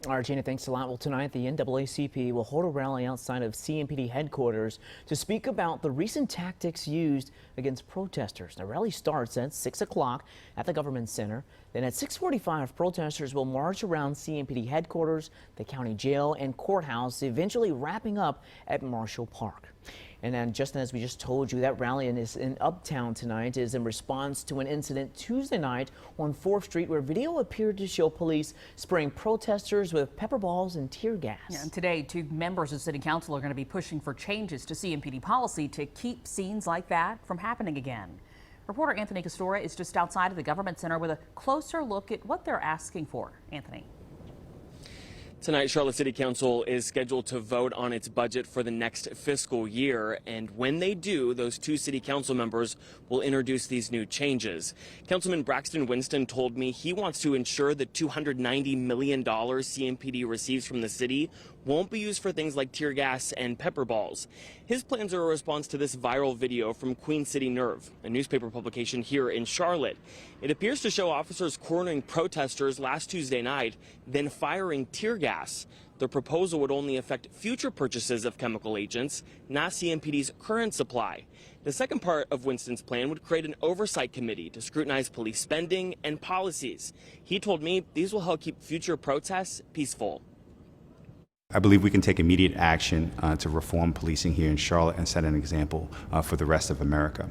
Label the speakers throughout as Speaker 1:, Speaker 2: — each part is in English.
Speaker 1: All right, Gina, thanks a lot. Well, tonight the NAACP will hold a rally outside of CMPD headquarters to speak about the recent tactics used against protesters. The rally starts at 6 o'clock at the Government Center. Then at 6:45, protesters will march around CMPD headquarters, the county jail, and courthouse, eventually wrapping up at Marshall Park. And then, just as we just told you, that rally is in Uptown tonight is in response to an incident Tuesday night on 4th Street where video appeared to show police spraying protesters with pepper balls and tear gas.
Speaker 2: Yeah, and today, 2 members of City Council are going to be pushing for changes to CMPD policy to keep scenes like that from happening again. Reporter Anthony KUSTURA is just outside of the Government Center with a closer look at what they're asking for. Anthony.
Speaker 3: Tonight, Charlotte City Council is scheduled to vote on its budget for the next fiscal year. And when they do, those 2 city council members will introduce these new changes. Councilman Braxton Winston told me he wants to ensure the $290 million CMPD receives from the city won't be used for things like tear gas and pepper balls. His plans are a response to this viral video from Queen City Nerve, a newspaper publication here in Charlotte. It appears to show officers cornering protesters last Tuesday night, then firing tear gas. The proposal would only affect future purchases of chemical agents, not CMPD's current supply. The second part of Winston's plan would create an oversight committee to scrutinize police spending and policies. He told me these will help keep future protests peaceful.
Speaker 4: I believe we can take immediate action to reform policing here in Charlotte and set an example for the rest of America.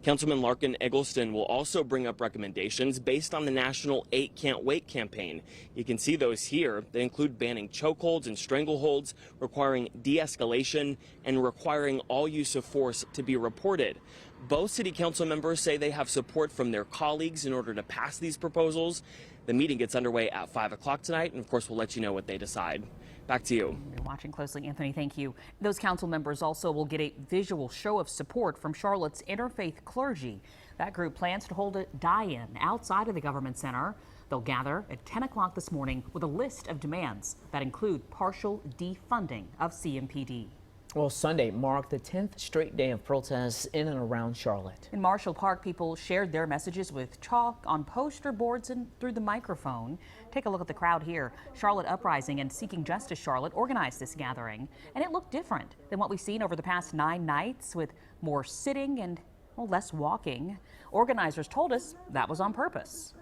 Speaker 3: Councilman Larkin Eggleston will also bring up recommendations based on the national 8 Can't Wait campaign. You can see those here. They include banning chokeholds and strangleholds, requiring de-escalation, and requiring all use of force to be reported. Both city council members say they have support from their colleagues in order to pass these proposals. The meeting gets underway at 5 o'clock tonight, and of course we'll let you know what they decide. Back to you.
Speaker 2: You're watching closely, Anthony. Thank you. Those council members also will get a visual show of support from Charlotte's interfaith clergy. That group plans to hold a die-in outside of the Government Center. They'll gather at 10 o'clock this morning with a list of demands that include partial defunding of CMPD.
Speaker 1: Well, Sunday marked the 10th straight day of protests in and around Charlotte.
Speaker 2: In Marshall Park, people shared their messages with chalk on poster boards and through the microphone. Take a look at the crowd here. Charlotte Uprising and Seeking Justice Charlotte organized this gathering, and it looked different than what we've seen over the past 9 nights, with more sitting and less walking. Organizers told us that was on purpose.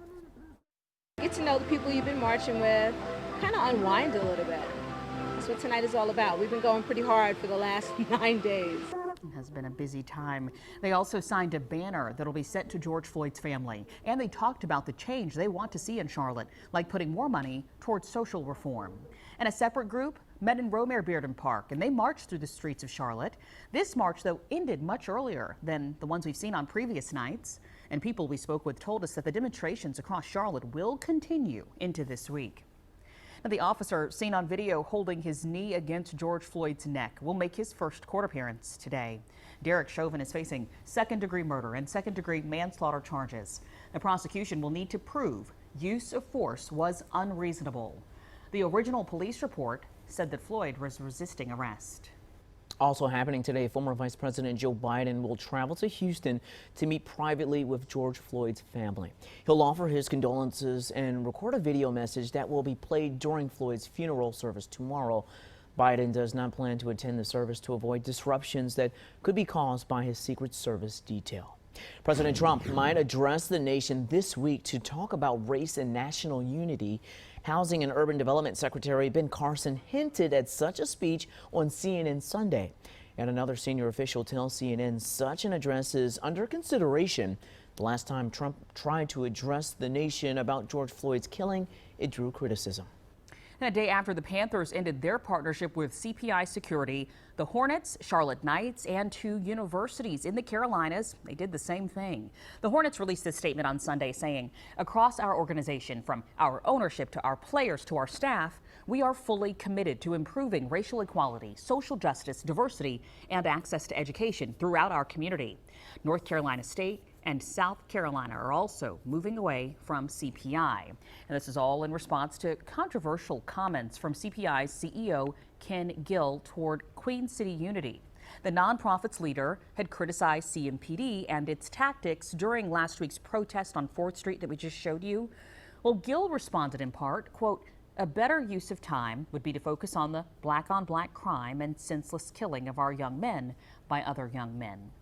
Speaker 5: Get to know the people you've been marching with, kind of unwind a little bit. That's what tonight is all about. We've been going pretty hard for the last 9 days.
Speaker 2: It has been a busy time. They also signed a banner that'll be sent to George Floyd's family. And they talked about the change they want to see in Charlotte, like putting more money towards social reform. And a separate group met in ROMARE BEARDEN Park, and they marched through the streets of Charlotte. This march, though, ended much earlier than the ones we've seen on previous nights. And people we spoke with told us that the demonstrations across Charlotte will continue into this week. Now, the officer seen on video holding his knee against George Floyd's neck will make his first court appearance today. Derek Chauvin is facing second-degree murder and second-degree manslaughter charges. The prosecution will need to prove use of force was unreasonable. The original police report said that Floyd was resisting arrest.
Speaker 1: Also happening today, former Vice President Joe Biden will travel to Houston to meet privately with George Floyd's family. He'll offer his condolences and record a video message that will be played during Floyd's funeral service tomorrow. Biden does not plan to attend the service to avoid disruptions that could be caused by his Secret Service detail. President Trump might address the nation this week to talk about race and national unity. Housing and Urban Development Secretary Ben Carson hinted at such a speech on CNN Sunday. And another senior official tells CNN such an address is under consideration. The last time Trump tried to address the nation about George Floyd's killing, it drew criticism.
Speaker 2: And a day after the Panthers ended their partnership with CPI Security, the Hornets, Charlotte Knights, and 2 universities in the Carolinas, they did the same thing. The Hornets released this statement on Sunday saying, across our organization, from our ownership to our players to our staff, we are fully committed to improving racial equality, social justice, diversity, and access to education throughout our community. North Carolina State and South Carolina are also moving away from CPI. And this is all in response to controversial comments from CPI's CEO Ken Gill toward Queen City Unity. The nonprofit's leader had criticized CMPD and its tactics during last week's protest on 4th Street that we just showed you. Well, Gill responded in part, quote, "A better use of time would be to focus on the black-on-black crime and senseless killing of our young men by other young men."